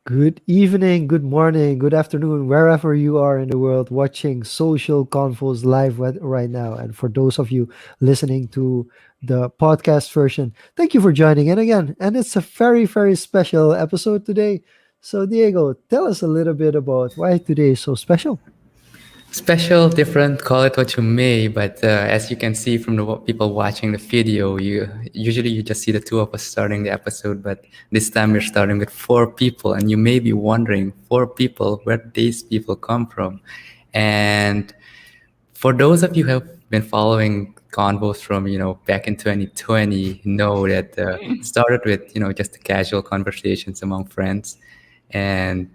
Good evening, good morning, good afternoon, wherever you are in the world watching Social Confoes live right now. And for those of you listening to the podcast version, thank you for joining in again. And it's a very, very special episode today. So, Diego, tell us a little bit about why today is so special. Special, different, call it what you may, but as you can see from the people watching the video, you just see the two of us starting the episode, but this time we're starting with four people, and you may be wondering, four people, where these people come from, and for those of you who have been following convos from back in 2020, know that it started with just casual conversations among friends, and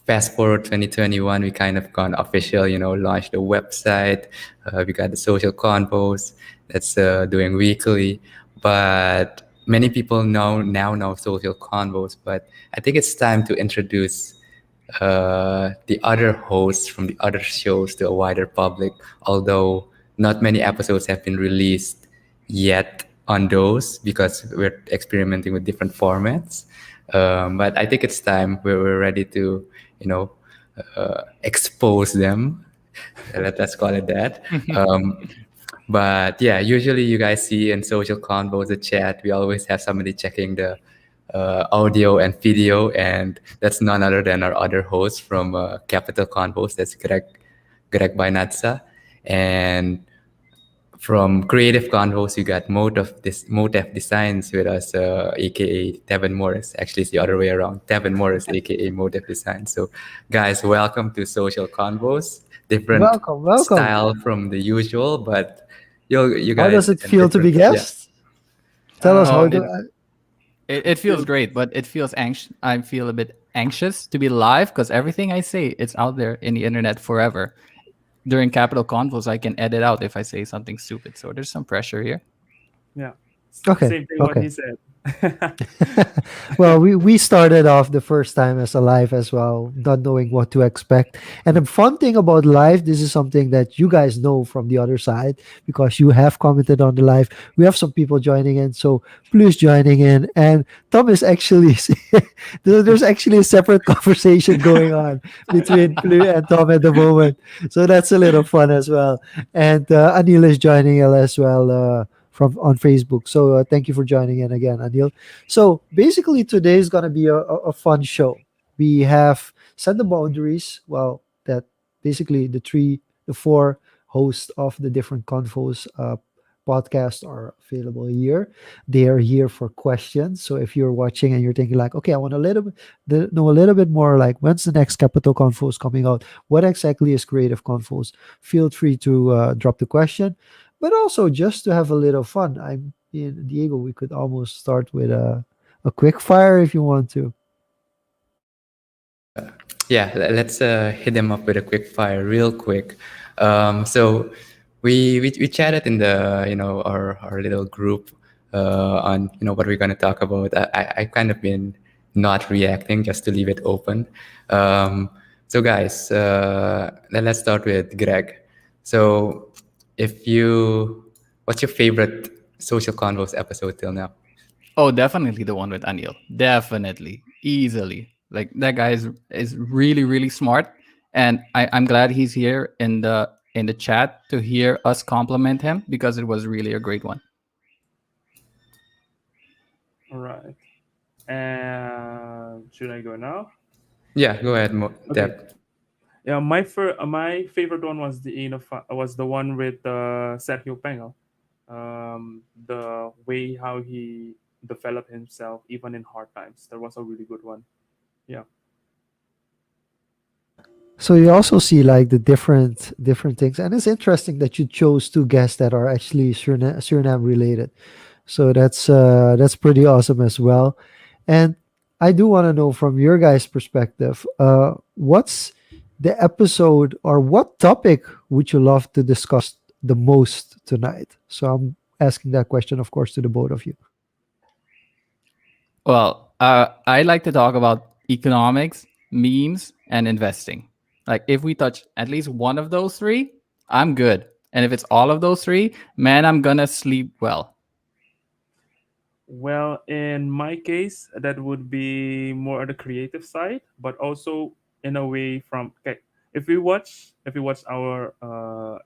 fast forward 2021, we kind of gone official, launched a website. We got the social convos that's doing weekly. But many people now know social convos. But I think it's time to introduce the other hosts from the other shows to a wider public, although not many episodes have been released yet on those because we're experimenting with different formats. But I think it's time we're ready to, expose them. Let's call it that. But yeah, usually you guys see in social convos, the chat, we always have somebody checking the audio and video, and that's none other than our other host from Capital Convos. That's Greg Bainathsah, and from Creative Convos, you got Motif Designs with us, aka Tevin Morris. Actually, it's the other way around. Tevin Morris, aka Motif Designs. So, guys, welcome to Social Convos. Different Welcome, welcome. style from the usual, but you How guys does it can feel to be different. Yeah. guests? Tell us Oh, how it, do it feels great, but it feels anxious. I feel a bit anxious to be live because everything I say, it's out there in the internet forever. During Capital Convos, I can edit out if I say something stupid. So there's some pressure here. Yeah. Okay, Same thing what okay. he said. Well, we started off the first time as a live as well, not knowing what to expect. And the fun thing about live, this is something that you guys know from the other side because you have commented on the live. We have some people joining in, so please joining in. And Tom is actually there's actually a separate conversation going on between Plu and Tom at the moment, so that's a little fun as well. And Anil is joining us as well. From on Facebook. So thank you for joining in again, Anil. So basically, today is gonna be a fun show. We have set the boundaries. Well, that basically the four hosts of the different Confos podcasts are available here. They are here for questions. So if you're watching and you're thinking like, okay, I want a little bit know a little bit more, like when's the next Capital Confos coming out? What exactly is Creative Confos? Feel free to drop the question, but also just to have a little fun. Diego. We could almost start with a quick fire if you want to. Yeah, let's hit them up with a quick fire, real quick. So we chatted in the our little group on what we're gonna talk about. I kind of been not reacting just to leave it open. So guys, let's start with Greg. So what's your favorite Social Convos episode till now? Oh, definitely the one with Anil. Definitely. Easily. Like that guy is really, really smart. And I'm glad he's here in the chat to hear us compliment him because it was really a great one. All right. And should I go now? Yeah, go ahead, Okay. Deb. Yeah, my favorite one was the one with Sergio Pengal. The way how he developed himself even in hard times. That was a really good one. Yeah. So you also see like the different things, and it's interesting that you chose two guests that are actually Suriname related. So that's pretty awesome as well. And I do want to know from your guys' perspective, what's the episode or what topic would you love to discuss the most tonight? So I'm asking that question, of course, to the both of you. Well, I like to talk about economics, memes, and investing. Like if we touch at least one of those three, I'm good. And if it's all of those three, man, I'm gonna sleep well. Well, in my case, that would be more on the creative side, but also in a way from okay. If you watch our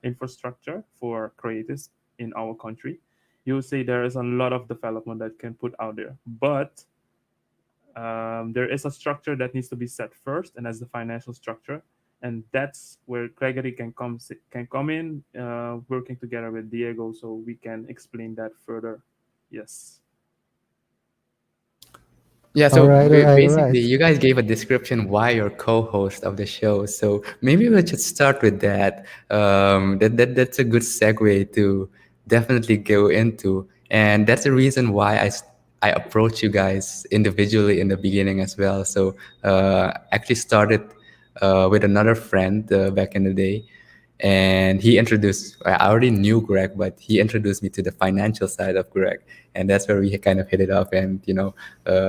infrastructure for creatives in our country, you'll see there is a lot of development that can put out there. But there is a structure that needs to be set first, and that's the financial structure, and that's where Gregory can come in, working together with Diego, so we can explain that further. Yes. Yeah, All so right, all right, all basically, right. you guys gave a description why you're co-host of the show. So maybe we should start with that. That's a good segue to definitely go into, and that's the reason why I approached you guys individually in the beginning as well. So actually started with another friend back in the day, and he introduced. I already knew Greg, but he introduced me to the financial side of Greg, and that's where we kind of hit it off, and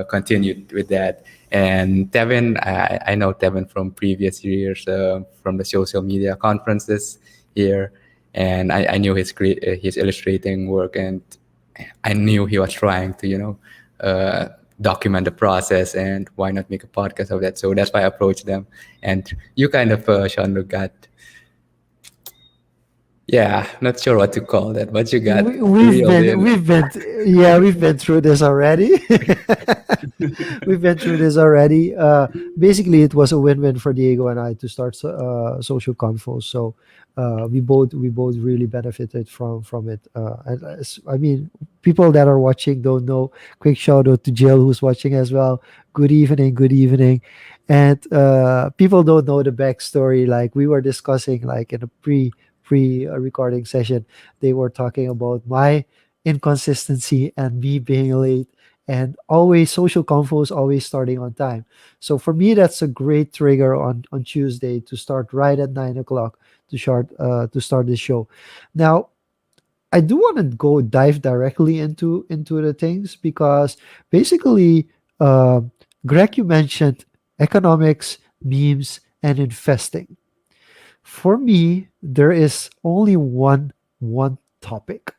continued with that. And Tevin, I know Tevin from previous years, from the social media conferences here, and I knew his illustrating work, and I knew he was trying to document the process, and why not make a podcast of that. So that's why I approached them, and you kind of Jean-luc got, yeah, not sure what to call that, but you got reeled in. Yeah, we've been through this already. We've been through this already. Basically, it was a win-win for Diego and I to start social Confoes. So we both really benefited from it. I mean, people that are watching don't know. Quick shout out to Jill who's watching as well. Good evening, good evening. And people don't know the backstory. Like we were discussing, like in a pre recording session, they were talking about my inconsistency and me being late, and always social confoes always starting on time. So for me, that's a great trigger on Tuesday to start right at 9 o'clock to start the show. Now, I do want to go dive directly into the things because basically, uh, Greg, you mentioned economics, memes, and investing. For me, there is only one topic: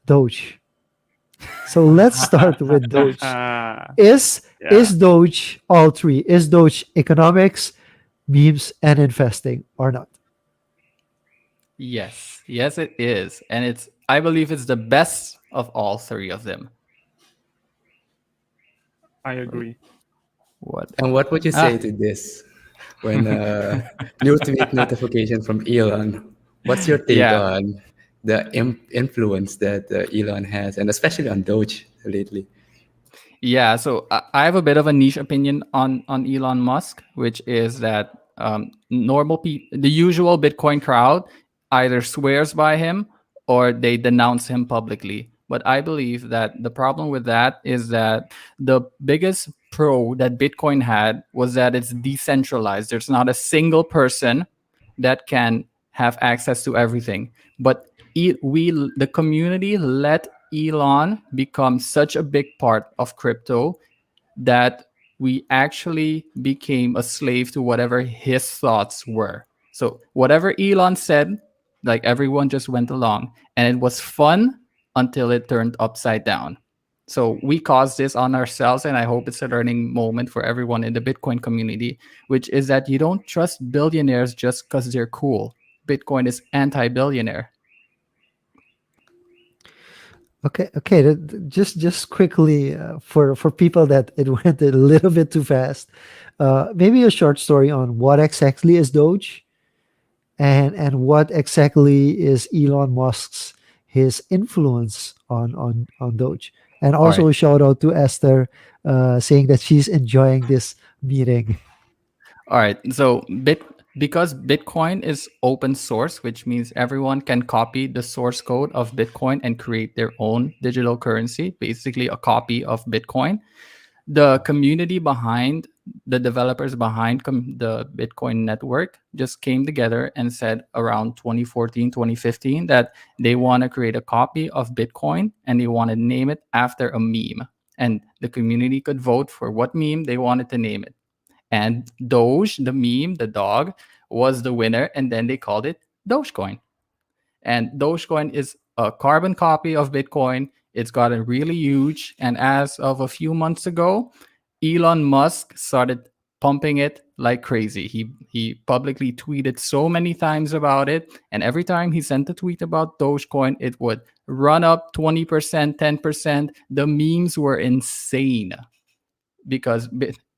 Doge. So let's start with Doge. Is Yeah, is Doge all three? Is Doge economics, memes, and investing or not? Yes, yes, it is, and I believe it's the best of all three of them. I agree. What? And what would you say Ah, to this when new tweet notification from Elon? What's your take yeah. on the influence that Elon has, and especially on Doge lately? Yeah, so I have a bit of a niche opinion on Elon Musk, which is that normal people, the usual Bitcoin crowd, either swears by him or they denounce him publicly. But I believe that the problem with that is that the biggest pro that Bitcoin had was that it's decentralized. There's not a single person that can have access to everything. But the community let Elon become such a big part of crypto that we actually became a slave to whatever his thoughts were. So whatever Elon said, like everyone just went along, and it was fun until it turned upside down. So we caused this on ourselves, and I hope it's a learning moment for everyone in the Bitcoin community, which is that you don't trust billionaires just because they're cool. Bitcoin is anti-billionaire. Okay, okay. Just quickly, for people that it went a little bit too fast, maybe a short story on what exactly is Doge, and what exactly is Elon Musk's his influence on Doge. And All right. also a shout out to Esther, saying that she's enjoying this meeting. All right. So because Bitcoin is open source, which means everyone can copy the source code of Bitcoin and create their own digital currency, basically a copy of Bitcoin. The community behind the developers behind the Bitcoin network just came together and said around 2014, 2015 that they want to create a copy of Bitcoin and they want to name it after a meme. And the community could vote for what meme they wanted to name it. And Doge, the meme, the dog, was the winner, and then they called it Dogecoin. And Dogecoin is a carbon copy of Bitcoin. It's gotten really huge. And as of a few months ago, Elon Musk started pumping it like crazy. He publicly tweeted so many times about it, and every time he sent a tweet about Dogecoin, it would run up 20%, 10%. The memes were insane because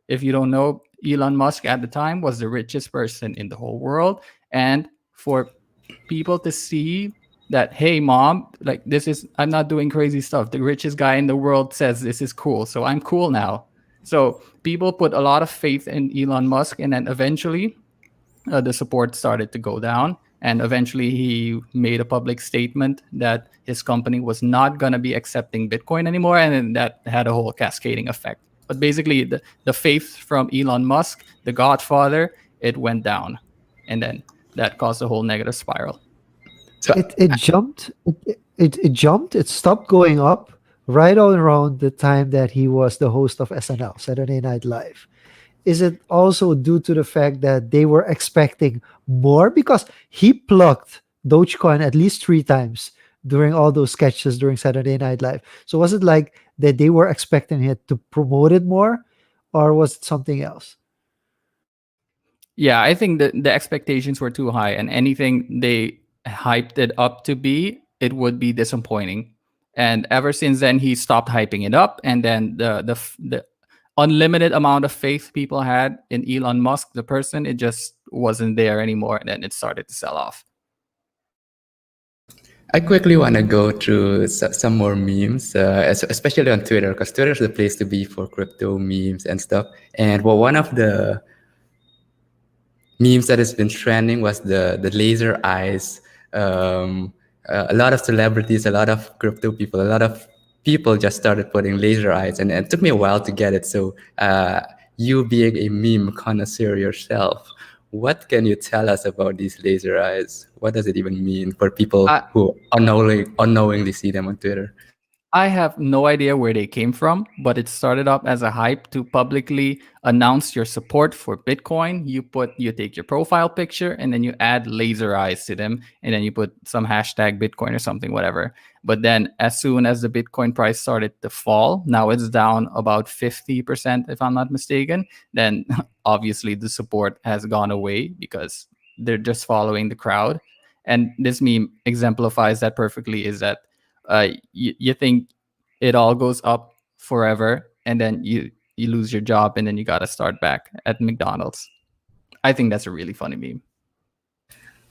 if you don't know, Elon Musk at the time was the richest person in the whole world. And for people to see that, hey, mom, like this is, I'm not doing crazy stuff. The richest guy in the world says this is cool. So I'm cool now. So people put a lot of faith in Elon Musk. And then eventually the support started to go down. And eventually, he made a public statement that his company was not going to be accepting Bitcoin anymore. And then that had a whole cascading effect. But basically, the faith from Elon Musk, the godfather, it went down. And then that caused a whole negative spiral. So It jumped. It jumped. It stopped going up right around the time that he was the host of SNL, Saturday Night Live. Is it also due to the fact that they were expecting more? Because he plucked Dogecoin at least 3 times during all those sketches during Saturday Night Live. So was it like that they were expecting it to promote it more, or was it something else? Yeah, I think that the expectations were too high, and anything they hyped it up to be, it would be disappointing. And ever since then, he stopped hyping it up, and then the unlimited amount of faith people had in Elon Musk, the person, it just wasn't there anymore, and then it started to sell off. I quickly want to go through some more memes, especially on Twitter, because Twitter is the place to be for crypto memes and stuff. And well, one of the memes that has been trending was the laser eyes. A lot of celebrities, a lot of crypto people, a lot of people just started putting laser eyes, and it took me a while to get it. So you being a meme connoisseur yourself, what can you tell us about these laser eyes? What does it even mean for people I, who unknowingly see them on Twitter? I have no idea where they came from, but it started up as a hype to publicly announce your support for Bitcoin. You take your profile picture and then you add laser eyes to them, and then you put some hashtag Bitcoin or something, whatever. But then as soon as the Bitcoin price started to fall, now it's down about 50%, if I'm not mistaken, then obviously the support has gone away because they're just following the crowd. And this meme exemplifies that perfectly, is that you think it all goes up forever, and then you lose your job, and then you got to start back at McDonald's. I think that's a really funny meme.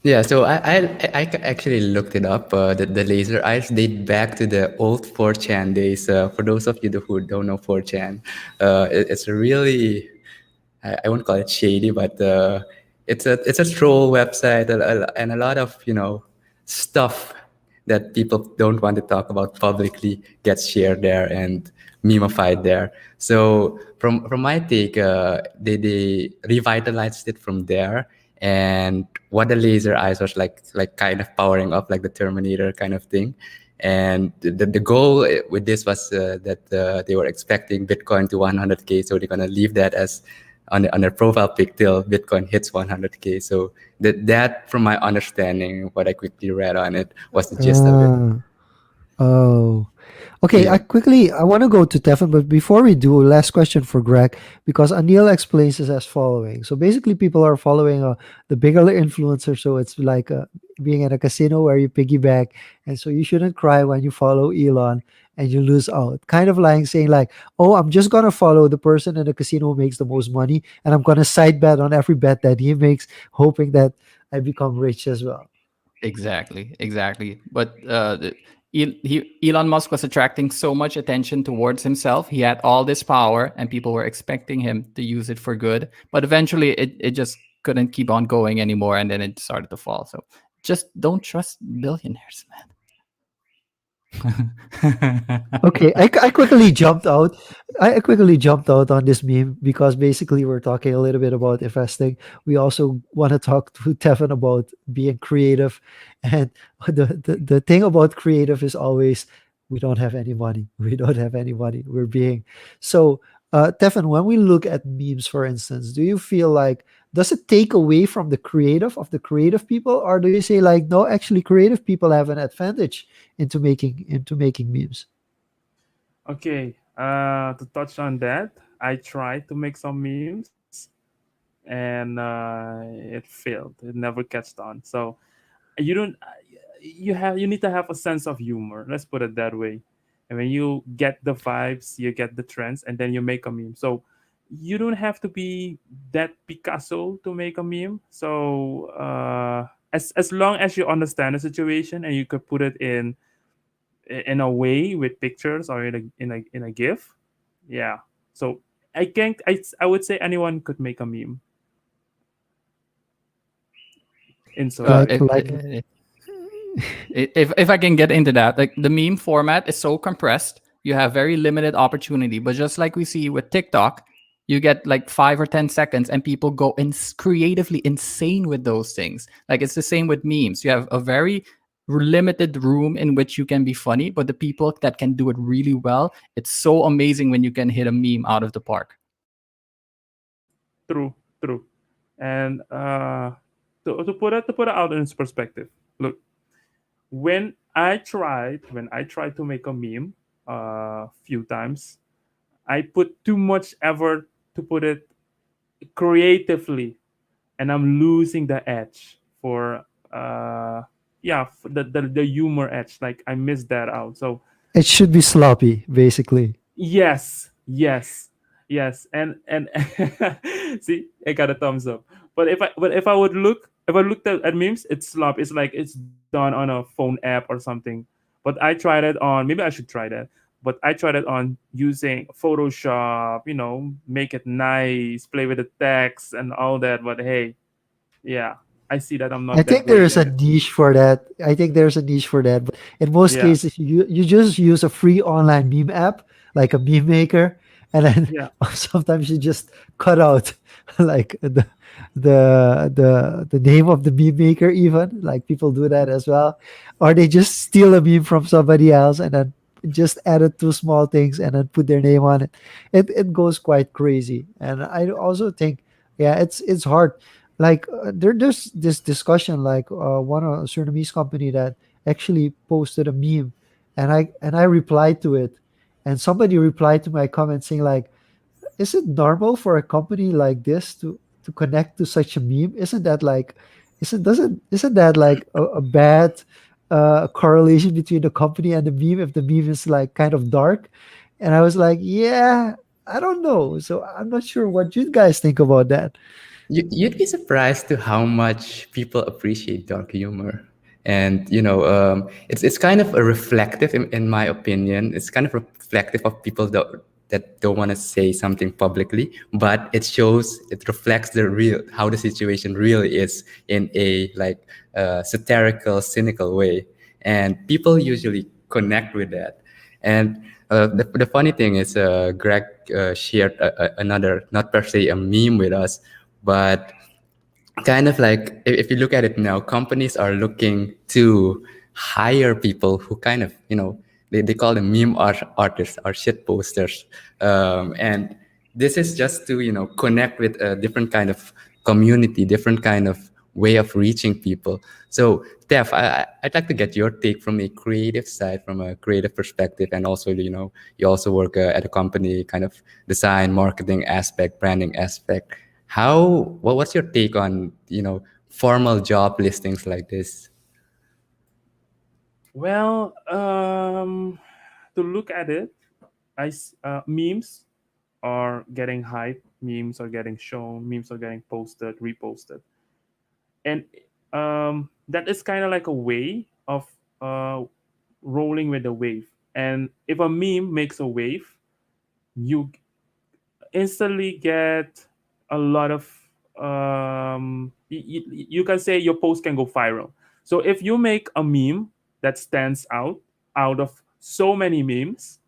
Yeah, so I actually looked it up. The laser eyes date back to the old 4chan days. For those of you who don't know 4chan, it's a really, I won't call it shady, but it's a troll website, and a lot of stuff that people don't want to talk about publicly gets shared there and memeified there. So from my take, they revitalized it from there. And what the laser eyes was like kind of powering up like the Terminator kind of thing. And the goal with this was that they were expecting Bitcoin to 100K, so they're gonna leave that as on their profile pic till Bitcoin hits 100K. So that from my understanding, what I quickly read on it, was the gist of it. Oh, okay. Yeah. I want to go to Tevin, but before we do, last question for Greg, because Anil explains this as following. So basically, people are following the bigger influencer. So it's like being at a casino where you piggyback, and so you shouldn't cry when you follow Elon and you lose out. Kind of like saying like, oh, I'm just gonna follow the person in the casino who makes the most money, and I'm gonna side bet on every bet that he makes, hoping that I become rich as well. Exactly. But Elon Musk was attracting so much attention towards himself. He had all this power, and people were expecting him to use it for good. But eventually, it just couldn't keep on going anymore, and then it started to fall. So just don't trust billionaires, man. Okay, I quickly jumped out. I quickly jumped out on this meme because basically we're talking a little bit about investing. We also want to talk to Tevin about being creative, and the thing about creative is always we don't have any money. We don't have any money. We're being so. Tevin, when we look at memes, for instance, do you feel like does it take away from the creative of the creative people, or do you say like no, actually creative people have an advantage into making memes? Okay. To touch on that, I tried to make some memes, and it failed. It never catched on. So you don't. You need to have a sense of humor. Let's put it that way. And when you get the vibes, you get the trends, and then you make a meme. So you don't have to be that Picasso to make a meme. So as long as you understand the situation and you could put it in a way with pictures or in a GIF, yeah. So I would say anyone could make a meme in Uh, social like if, media. like if I can get into that, like the meme format is so compressed, you have very limited opportunity. But just like we see with TikTok, you get like 5 or 10 seconds, and people go creatively insane with those things. Like it's the same with memes. You have a very limited room in which you can be funny, but the people that can do it really well, it's so amazing when you can hit a meme out of the park. True, true. And to put it out in its perspective, look, when I tried to make a meme a few times, I put too much effort to put it creatively, and I'm losing the edge for the humor edge. Like I missed that out. So it should be sloppy, basically. yes, yes, yes, and see, I got a thumbs up. But if I would look if I looked at memes, it's slop. It's like it's done on a phone app or something. But I tried it on. Maybe I should try that. But I tried it on using Photoshop. Make it nice, play with the text and all that. But hey, yeah, I see that I'm I not that think great there's in a it. niche for that. I think there's a niche for that. But in most Yeah, cases, you just use a free online meme app, like a meme maker, and then yeah, sometimes you just cut out like the name of the meme maker. Even like people do that as well, or they just steal a meme from somebody else and then just added two small things and then put their name on it. It goes quite crazy, and I also think yeah, it's hard like there's this discussion like one of Surinamese company that actually posted a meme and I replied to it and somebody replied to my comment saying like is it normal for a company like this to connect to such a meme? Isn't that like isn't that like a bad correlation between the company and the meme if the meme is like kind of dark? And I was like, yeah, I don't know. So I'm not sure what you guys think about that. You'd be surprised to how much people appreciate dark humor. And it's kind of a reflective, in my opinion. It's kind of reflective of people that don't want to say something publicly, but it reflects the real how the situation really is in a like satirical, cynical way, and people usually connect with that. And the funny thing is, Greg shared another, not per se a meme with us, but kind of like if you look at it now, companies are looking to hire people who kind of they call them meme artists or shit posters, and this is just to connect with a different kind of community, different kind of way of reaching people. So Tev, I'd like to get your take from a creative side, from a creative perspective, and also you also work at a company, kind of design, marketing aspect, branding aspect. What's your take on formal job listings like this? well, to look at it, memes are getting hype, memes are getting shown, memes are getting posted, reposted, and that is kind of like a way of uh, rolling with the wave. And if a meme makes a wave, you instantly get a lot of you can say your post can go viral. So if you make a meme that stands out of so many memes,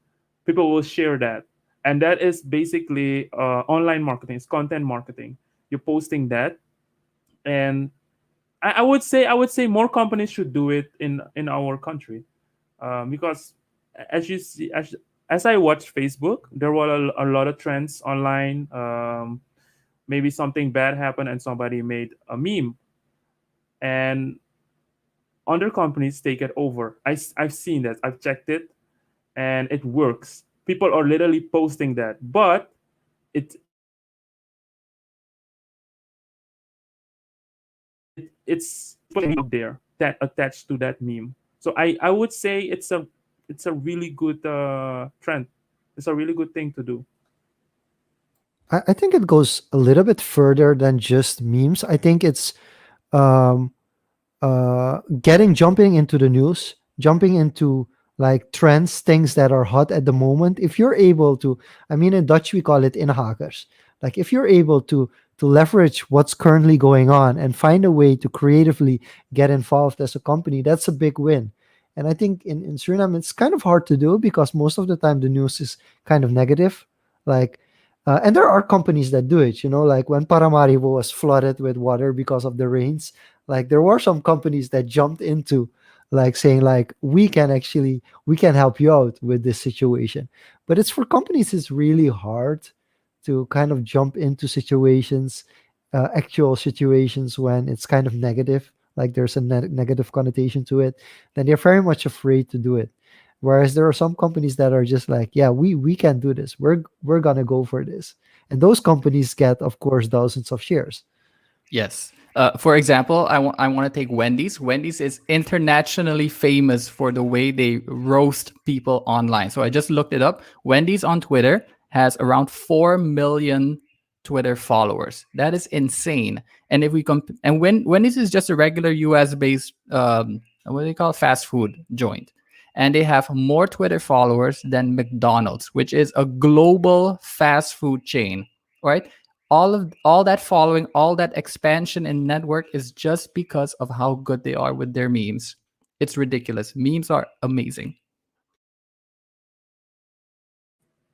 people will share that. And that is basically online marketing. It's content marketing. You're posting that, and I would say more companies should do it in our country, because as you see as I watch Facebook, there were a lot of trends online. Maybe something bad happened and somebody made a meme, and other companies take it over. I've seen that. I've checked it, and it works. People are literally posting that, but it's out there that attached to that meme. So I would say it's a really good trend. It's a really good thing to do. I think it goes a little bit further than just memes. I think it's um, getting jumping into the news, jumping into like trends, things that are hot at the moment. If you're able to, I mean, in Dutch we call it inhakers. Like if you're able to leverage what's currently going on and find a way to creatively get involved as a company, that's a big win. And I think in Suriname it's kind of hard to do because most of the time the news is kind of negative. Like and there are companies that do it, like when Paramaribo was flooded with water because of the rains, like there were some companies that jumped into like saying like we can help you out with this situation. But it's for companies it's really hard to kind of jump into situations, actual situations when it's kind of negative, like there's a negative connotation to it, then they're very much afraid to do it. Whereas there are some companies that are just like, yeah, we can do this. We're gonna go for this. And those companies get, of course, thousands of shares. Yes. For example, I want to take Wendy's. Wendy's is internationally famous for the way they roast people online. So I just looked it up. Wendy's on Twitter has around 4 million Twitter followers. That is insane. And if we and when Wendy's is just a regular US based what do they call it? Fast food joint. And they have more Twitter followers than McDonald's, which is a global fast food chain, right? All that following, all that expansion in network is just because of how good they are with their memes. It's ridiculous. Memes are amazing.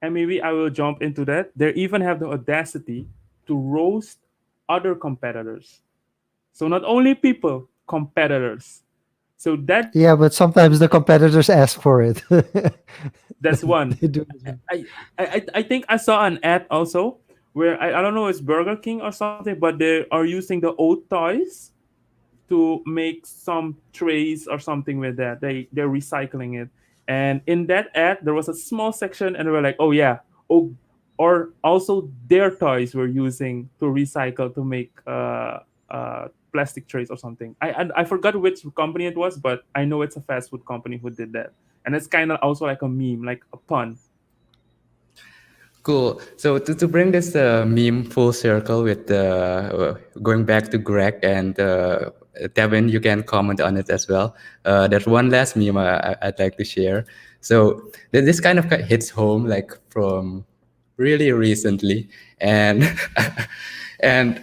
And maybe I will jump into that. They even have the audacity to roast other competitors. So not only people, competitors. So Yeah, but sometimes the competitors ask for it. that's one. They do. I think I saw an ad also where I don't know it's Burger King or something, but they are using the old toys to make some trays or something with that. They're recycling it. And in that ad, there was a small section, and they were like, "Oh yeah, oh," or also their toys were using to recycle to make plastic trays or something. I forgot which company it was, but I know it's a fast food company who did that, and it's kind of also like a meme, like a pun. Cool. So to bring this meme full circle with going back to Greg and Tevin, you can comment on it as well. There's one last meme I'd like to share. So this kind of hits home like from really recently, and and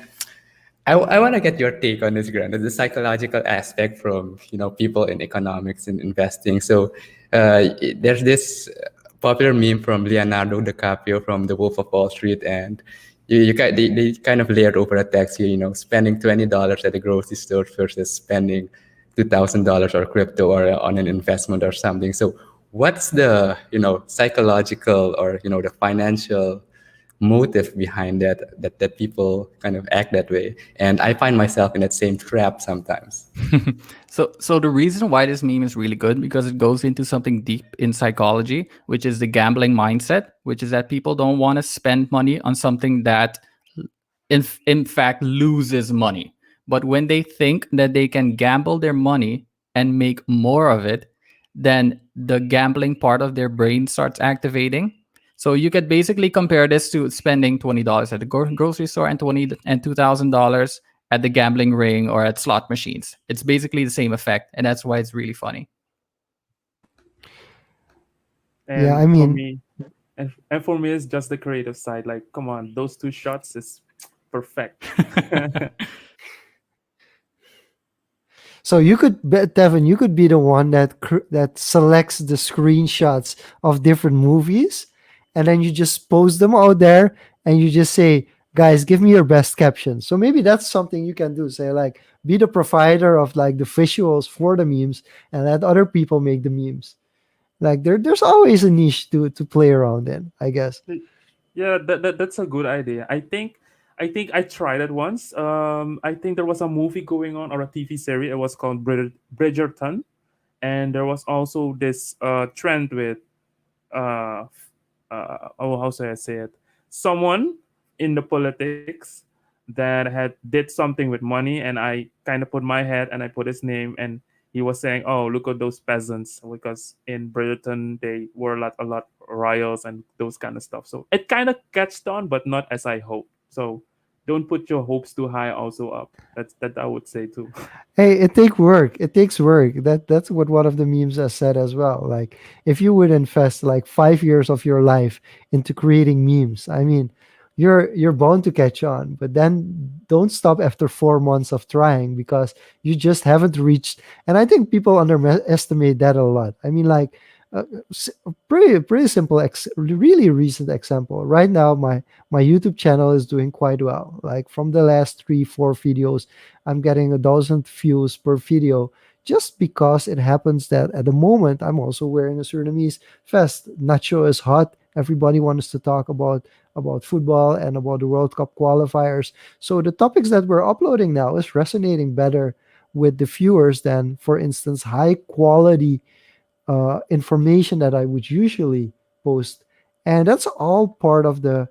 I want to get your take on this, Grant, the psychological aspect from people in economics and investing. So there's this popular meme from Leonardo DiCaprio from The Wolf of Wall Street, and they kind of layered over a text here, spending $20 at the grocery store versus spending $2,000 or crypto or on an investment or something. So what's the psychological or the financial motive behind that people kind of act that way, and I find myself in that same trap sometimes. So the reason why this meme is really good because it goes into something deep in psychology, which is the gambling mindset, which is that people don't want to spend money on something that in fact loses money. But when they think that they can gamble their money and make more of it, then the gambling part of their brain starts activating. So you could basically compare this to spending $20 at the grocery store and $2,000 at the gambling ring or at slot machines. It's basically the same effect, and that's why it's really funny. Yeah, And I for mean, me, and for me, it's just the creative side. Like, come on, those two shots is perfect. so you could bet, Devin, you could be the one that selects the screenshots of different movies, and then you just post them out there, and you just say, "Guys, give me your best caption." So maybe that's something you can do. Say like, be the provider of like the visuals for the memes, and let other people make the memes. Like there's always a niche to play around in, I guess. Yeah, that's a good idea. I think I tried it once. I think there was a movie going on or a TV series. It was called Bridgerton, and there was also this trend with uh oh, how should I say it? Someone in the politics that had did something with money, and I kind of put my head and I put his name, and he was saying, "Oh, look at those peasants," because in Britain they were a lot riots and those kind of stuff. So it kind of catched on, but not as I hoped. So don't put your hopes too high. Also up. That I would say too. Hey, it takes work. It takes work. That's what one of the memes has said as well. Like, if you would invest like 5 years of your life into creating memes, I mean, you're bound to catch on. But then don't stop after 4 months of trying, because you just haven't reached. And I think people underestimate that a lot. I mean, like, uh, pretty simple, really recent example. Right now, my YouTube channel is doing quite well. Like, from the last 3 4 videos, I'm getting 1,000 views per video, just because it happens that at the moment I'm also wearing a Surinamese vest. Nacho is hot. Everybody wants to talk about football and about the World Cup qualifiers. So the topics that we're uploading now is resonating better with the viewers than, for instance, high quality information that I would usually post. And that's all part of the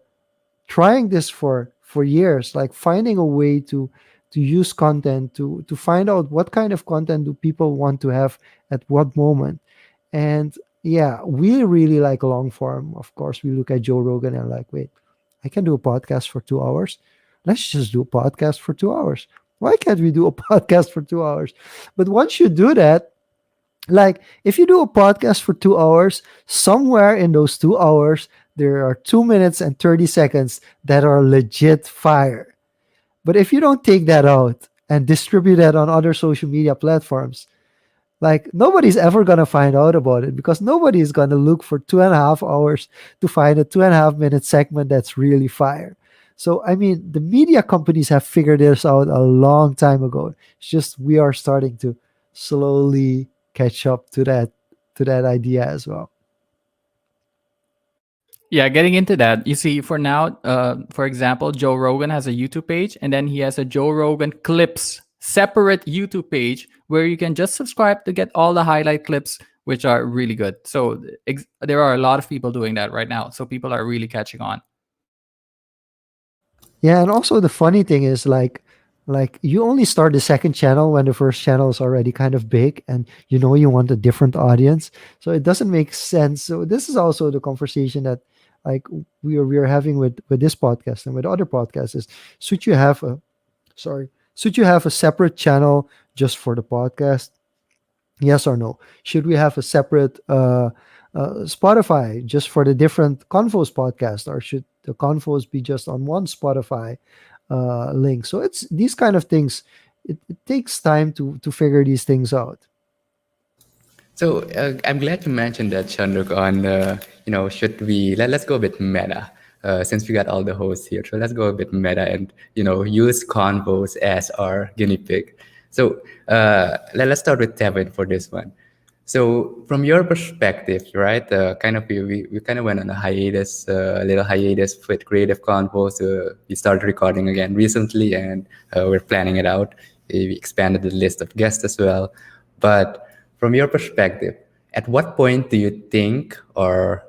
trying this for years, like finding a way to use content, to find out what kind of content do people want to have at what moment. And yeah, we really like long form. Of course, we look at Joe Rogan and like, wait, I can do a podcast for 2 hours. Let's just do a podcast for 2 hours. Why can't we do a podcast for 2 hours? But once you do that, like, if you do a podcast for 2 hours, somewhere in those 2 hours there are 2 minutes and 30 seconds that are legit fire. But if you don't take that out and distribute that on other social media platforms, like, nobody's ever gonna find out about it, because nobody is gonna look for 2.5 hours to find a 2.5 minute segment that's really fire. So I mean, the media companies have figured this out a long time ago. It's just we are starting to slowly catch up to that idea as well. Yeah, getting into that, you see, for now, for example, Joe Rogan has a YouTube page, and then he has a Joe Rogan Clips separate YouTube page where you can just subscribe to get all the highlight clips, which are really good. So there are a lot of people doing that right now. So people are really catching on. Yeah, and also the funny thing is, like you only start the second channel when the first channel is already kind of big, and you want a different audience. So it doesn't make sense. So this is also the conversation that, like, we are having with this podcast and with other podcasts is, should you have a sorry, should you have a separate channel just for the podcast? Yes or no? Should we have a separate Spotify just for the different Confoes podcast, or should the Confoes be just on one Spotify link? So it's these kind of things. It takes time to figure these things out. So I'm glad you mentioned that, Jean-luc, on should we let's go a bit meta, since we got all the hosts here. So let's go a bit meta and use convos as our guinea pig. So let's start with Tevin for this one. So from your perspective, right? Kind of we kind of went on a hiatus, a little hiatus with Creative Convos. We started recording again recently, and we're planning it out. We expanded the list of guests as well, but from your perspective, at what point do you think, or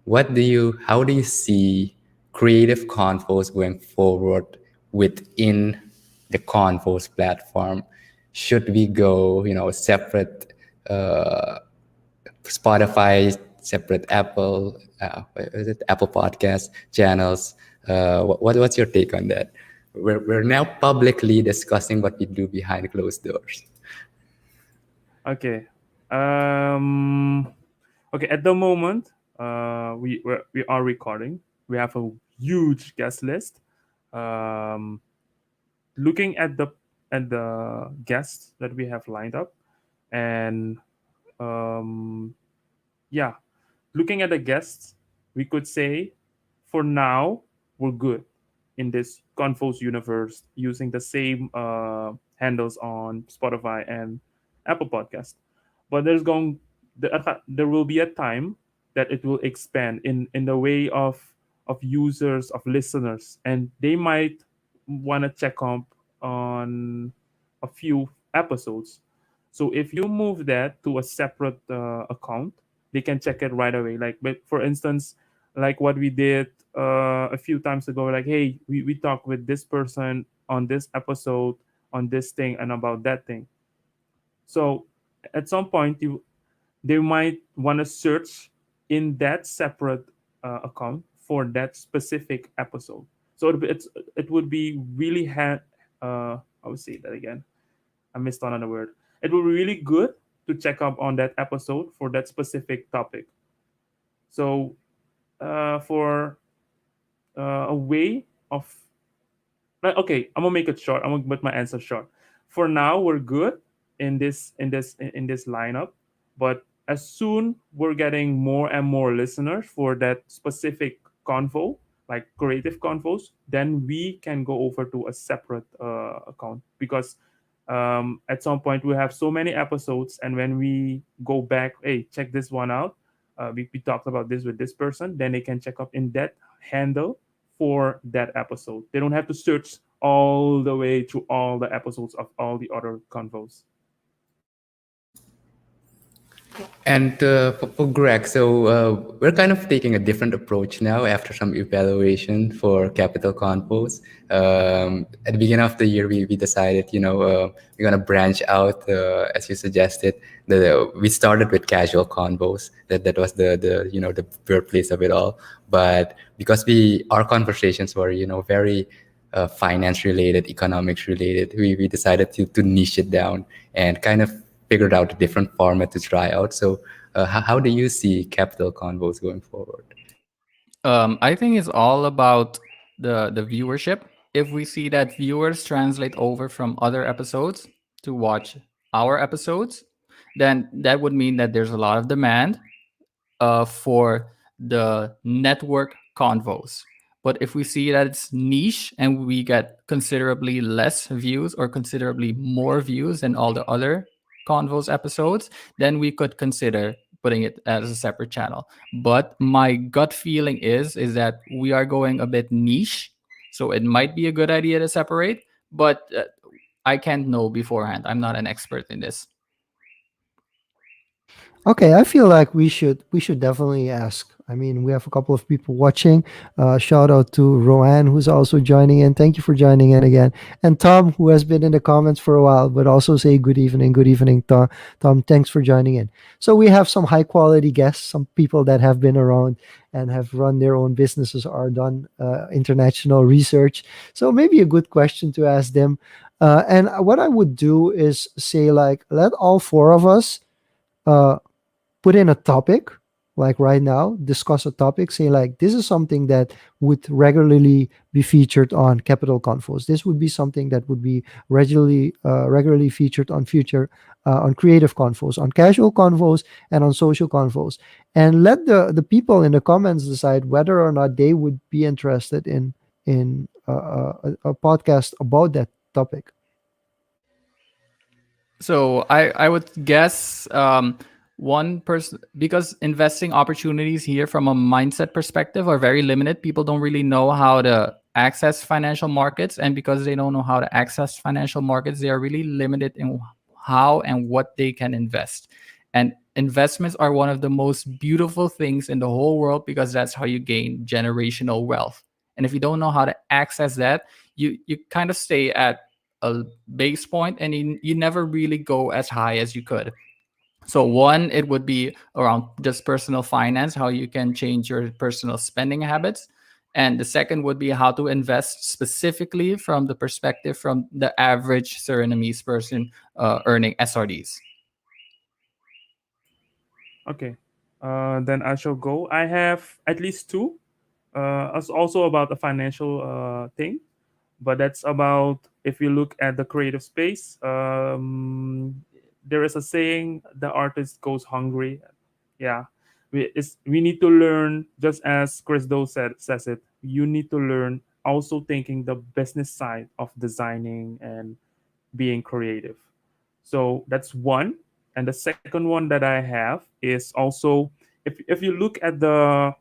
how do you see Creative Confoes going forward within the Confoes platform? Should we go, separate Spotify, separate Apple, is it Apple Podcast channels? What's your take on that? We're now publicly discussing what we do behind closed doors. Okay. Okay. At the moment, we are recording. We have a huge guest list. Um, Looking at the guests that we have lined up, and um, yeah, looking at the guests, we could say for now we're good in this Confoes universe using the same handles on Spotify and Apple Podcast. But there will be a time that it will expand in the way of users, of listeners, and they might want to check up on a few episodes. So if you move that to a separate account, they can check it right away. Like, but for instance, like what we did a few times ago. Like, hey, we talked with this person on this episode on this thing and about that thing. So at some point, they might want to search in that separate account for that specific episode. So it would be really I would say that again. I missed on another word. It would be really good to check up on that episode for that specific topic. So for a way of okay, I'm gonna make it short. I'm gonna make my answer short. For now, we're good in this lineup, but as soon we're getting more and more listeners for that specific convo, like creative convos, then we can go over to a separate account because at some point we have so many episodes, and when we go back, hey, check this one out. We talked about this with this person, then they can check up in that handle for that episode. They don't have to search all the way through all the episodes of all the other convos. And for Greg, so we're kind of taking a different approach now after some evaluation for Capital Confoes. At the beginning of the year, we decided, we're going to branch out, as you suggested. We started with casual convos. That was the birthplace of it all. But because our conversations were, very finance related, economics related, we decided to niche it down and kind of figured out a different format to try out. So how do you see Capital Convos going forward? I think it's all about the viewership. If we see that viewers translate over from other episodes to watch our episodes, then that would mean that there's a lot of demand for the network convos. But if we see that it's niche and we get considerably less views or considerably more views than all the other convos episodes, then we could consider putting it as a separate channel. But my gut feeling is that we are going a bit niche, so it might be a good idea to separate. But I can't know beforehand. I'm not an expert in this. Okay, I feel like we should definitely ask. I mean, we have a couple of people watching. Shout out to Roanne, who's also joining in. Thank you for joining in again, and Tom, who has been in the comments for a while, but also say good evening. Good evening, Tom. Tom, thanks for joining in. So we have some high quality guests, some people that have been around and have run their own businesses or done international research. So maybe a good question to ask them. And what I would do is say like, let all four of us. Uh, Put in a topic like right now, discuss a topic, say like this is something that would regularly be featured on Capital Confos. This would be something that would be regularly featured on future on creative convos, on casual convos, and on social convos. And let the people in the comments decide whether or not they would be interested in a podcast about that topic. So I would guess one person, because investing opportunities here from a mindset perspective are very limited. People don't really know how to access financial markets, and because they don't know how to access financial markets, they are really limited in how and what they can invest. And investments are one of the most beautiful things in the whole world because that's how you gain generational wealth. And if you don't know how to access that, you kind of stay at a base point and you never really go as high as you could. So one, it would be around just personal finance, how you can change your personal spending habits. And the second would be how to invest specifically from the perspective from the average Surinamese person earning SRDs. Okay. Then I shall go. I have at least two. It's also about a financial thing, but that's about if you look at the creative space. There is a saying: the artist goes hungry. Yeah, we need to learn, just as Chris Doe says it. You need to learn also thinking the business side of designing and being creative. So that's one. And the second one that I have is also if you look at the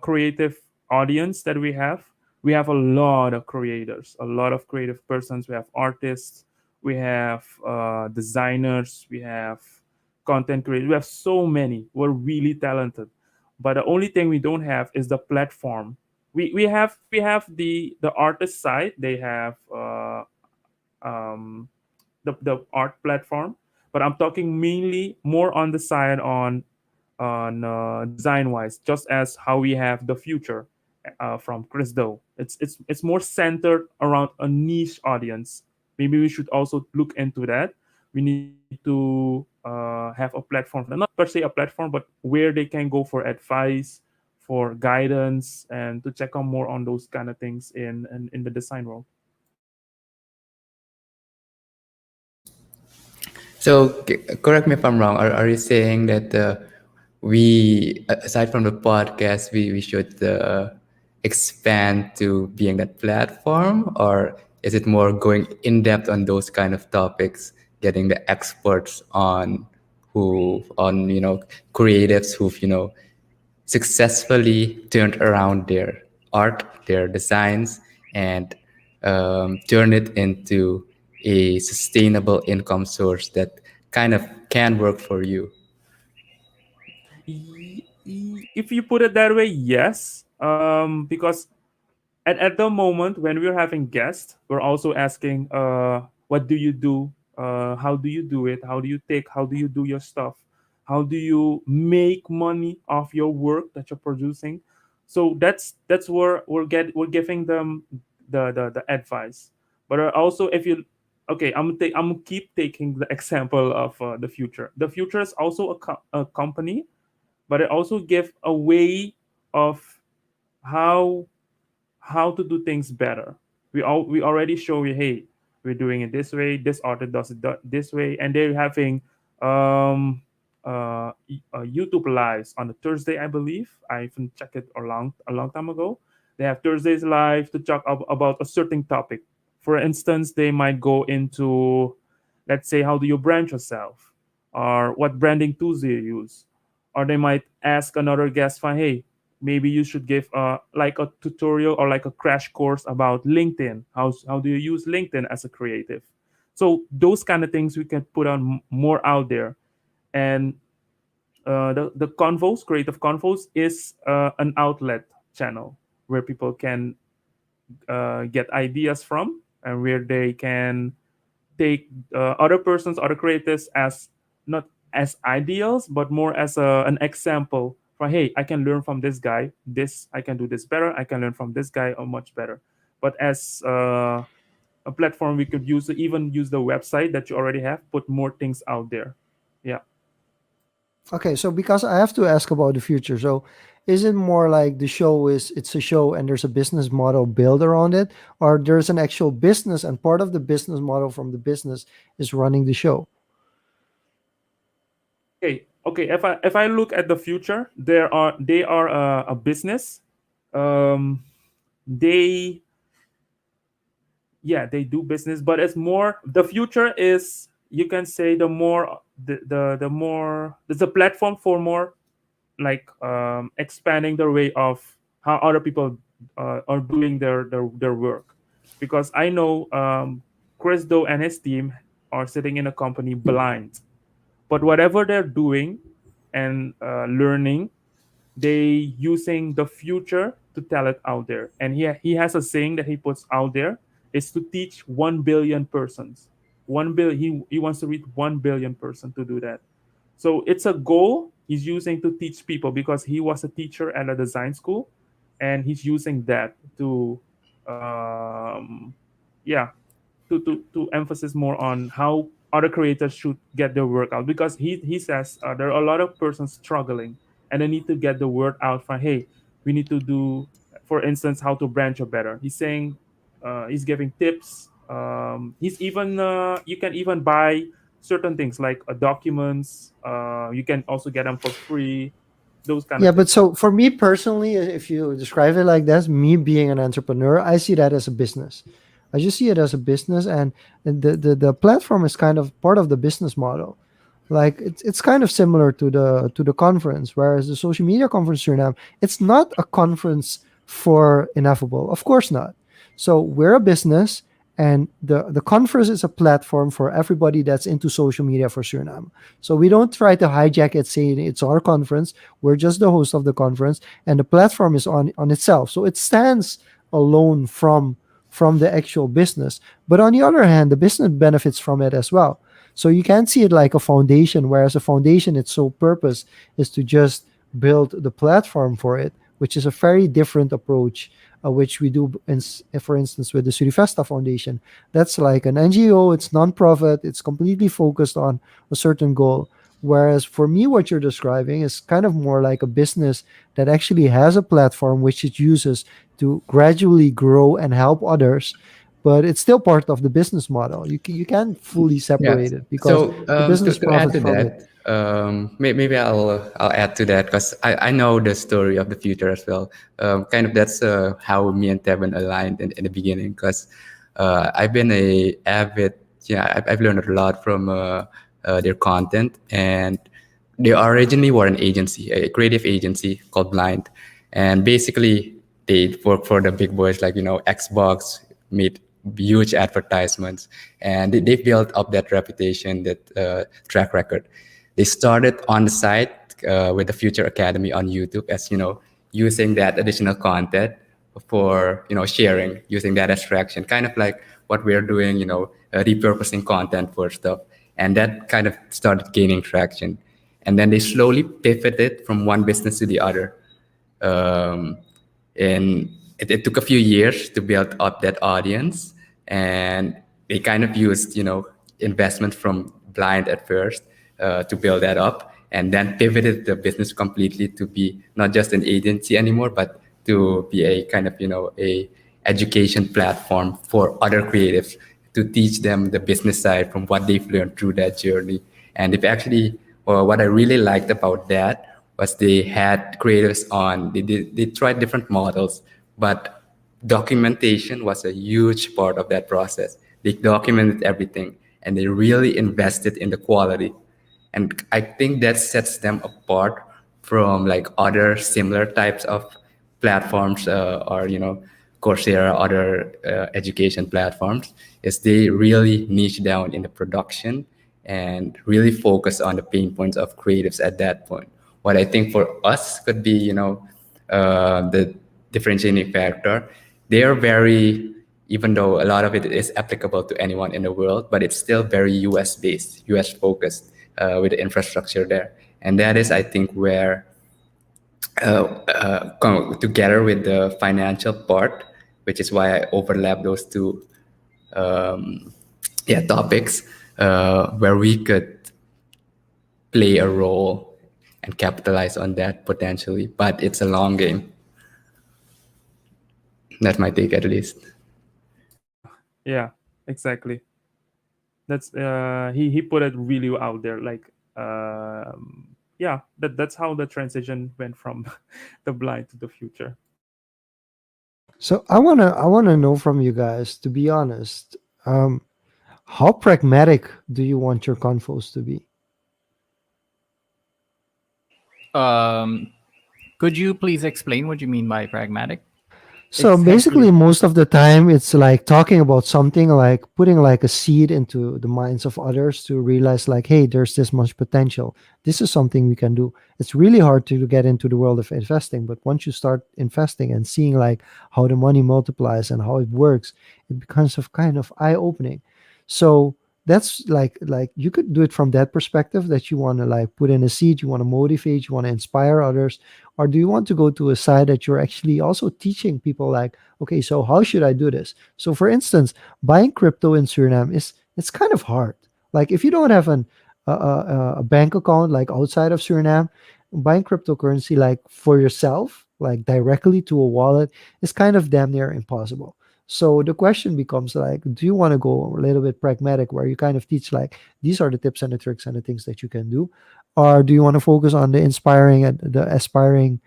creative audience that we have a lot of creators, a lot of creative persons. We have artists, we have designers, we have content creators. We have so many. We're really talented. but the only thing we don't have is the platform. We have the artist side. They have um, the art platform, but I'm talking mainly more on the side on design wise, just as how we have the future from Chris Do. It's more centered around a niche audience. Maybe we should also look into that. We need to have a platform, not per se a platform, but where they can go for advice, for guidance, and to check on more on those kind of things in the design world. So correct me if I'm wrong. Are you saying that we, aside from the podcast, we should expand to being that platform, or is it more going in depth on those kind of topics, getting the experts on creatives who've successfully turned around their art, their designs, and turn it into a sustainable income source that kind of can work for you. If you put it that way, yes. Because at the moment when we're having guests, we're also asking, what do you do? How do you do it? How do you do your stuff? How do you make money off your work that you're producing? So that's where we're giving them the advice. But also, if you okay, I'm keep taking the example of the future. The future is also a company, but it also give a way of how how to do things better. We already show you, hey, we're doing it this way. This artist does it this way, and they're having um YouTube lives on a Thursday, I believe. I even checked it a long time ago. They have Thursdays live to talk about a certain topic. For instance, they might go into, let's say, how do you brand yourself, or what branding tools do you use, or they might ask another guest, fine, hey, maybe you should give like a tutorial or like a crash course about LinkedIn. How do you use LinkedIn as a creative? So those kind of things we can put on more out there. And the Confoes, Creative Confoes, is an outlet channel where people can get ideas from, and where they can take other creators as not as ideals, but more as an example for, hey, I can learn from this guy. This I can do this better. I can learn from this guy much better. But as a platform, we could even use the website that you already have, put more things out there. Yeah. Okay, so because I have to ask about the future, so is it more like the show is it's a show and there's a business model built around it, or there's an actual business and part of the business model from the business is running the show? Okay. If I look at the future, they are a business. Um, they Yeah, they do business, but it's more, the future is, you can say, the more there's a platform for more, like expanding the way of how other people are doing their work. Because I know Chris Do and his team are sitting in a company blind, but whatever they're doing and learning, they using the future to tell it out there. And he has a saying that he puts out there, is to teach 1 billion persons. 1 billion, he wants to reach 1 billion person to do that. So it's a goal he's using to teach people, because he was a teacher at a design school, and he's using that to yeah, to emphasis more on how other creators should get their work out. Because he says there are a lot of persons struggling, and they need to get the word out from, hey, we need to do, for instance, how to branch better. He's saying, he's giving tips. He's even you can even buy certain things like documents. You can also get them for free, those kind Yeah, of but things. so for me personally, if you describe it like that, me being an entrepreneur, I see that as a business. I just see it as a business, and the platform is kind of part of the business model. Like it's kind of similar to the conference, whereas the social media conference Suriname, it's not a conference for Ineffable, of course not. So we're a business, And the conference is a platform for everybody that's into social media for Suriname. So we don't try to hijack it saying it's our conference. We're just the host of the conference, and the platform is on itself. So it stands alone from the actual business. But on the other hand, the business benefits from it as well. So you can't see it like a foundation, whereas a foundation, its sole purpose is to just build the platform for it, which is a very different approach, which we do, for instance, with the Surifesta Foundation. That's like an NGO, it's non-profit, it's completely focused on a certain goal. Whereas for me, what you're describing is kind of more like a business that actually has a platform which it uses to gradually grow and help others, but it's still part of the business model. You can't fully Yeah. separate it because So the business to add profits to from it. that, maybe I'll add to that because I know the story of the future as well. Kind of that's how me and Tevin aligned in the beginning because I've been a avid, I've learned a lot from their content, and they originally were an agency, a creative agency called Blind, and basically they work for the big boys like Xbox, made huge advertisements, and they built up that reputation, that track record. They started on the site with the Future Academy on YouTube, as using that additional content for sharing, using that abstraction, kind of like what we're doing, repurposing content for stuff, and that kind of started gaining traction. And then they slowly pivoted from one business to the other. um, and it took a few years to build up that audience, and they kind of used investment from Blind at first to build that up, and then pivoted the business completely to be not just an agency anymore, but to be a kind of a education platform for other creatives, to teach them the business side from what they've learned through that journey. And they've actually, or what I really liked about that was they had creators on. They tried different models, but documentation was a huge part of that process. They documented everything, and they really invested in the quality. And I think that sets them apart from like other similar types of platforms, or Coursera, other education platforms, is they really niche down in the production and really focus on the pain points of creatives at that point. What I think for us could be, the differentiating factor. They are very, even though a lot of it is applicable to anyone in the world, but it's still very US based, US focused, with the infrastructure there. And that is, I think, where together with the financial part, which is why I overlap those two topics, where we could play a role and capitalize on that potentially. But it's a long game. That's my take, at least. Yeah, exactly. That's he put it really out there. Like yeah, that's how the transition went from the Blind to the Future. So I wanna know from you guys, to be honest, how pragmatic do you want your confos to be? Um, could you please explain what you mean by pragmatic? So basically, most of the time, it's like talking about something, like putting like a seed into the minds of others to realize, like, hey, there's this much potential. This is something we can do. It's really hard to get into the world of investing, but once you start investing and seeing like how the money multiplies and how it works, it becomes of kind of eye opening. So that's like you could do it from that perspective, that you want to like put in a seed, you want to motivate, you want to inspire others, or do you want to go to a side that you're actually also teaching people, like, okay, so how should I do this? So for instance, buying crypto in Suriname is, it's kind of hard. Like if you don't have a bank account like outside of Suriname, buying cryptocurrency like for yourself, like directly to a wallet, is kind of damn near impossible. So the question becomes like, do you want to go a little bit pragmatic, where you kind of teach like these are the tips and the tricks and the things that you can do, or do you want to focus on the inspiring and the aspiring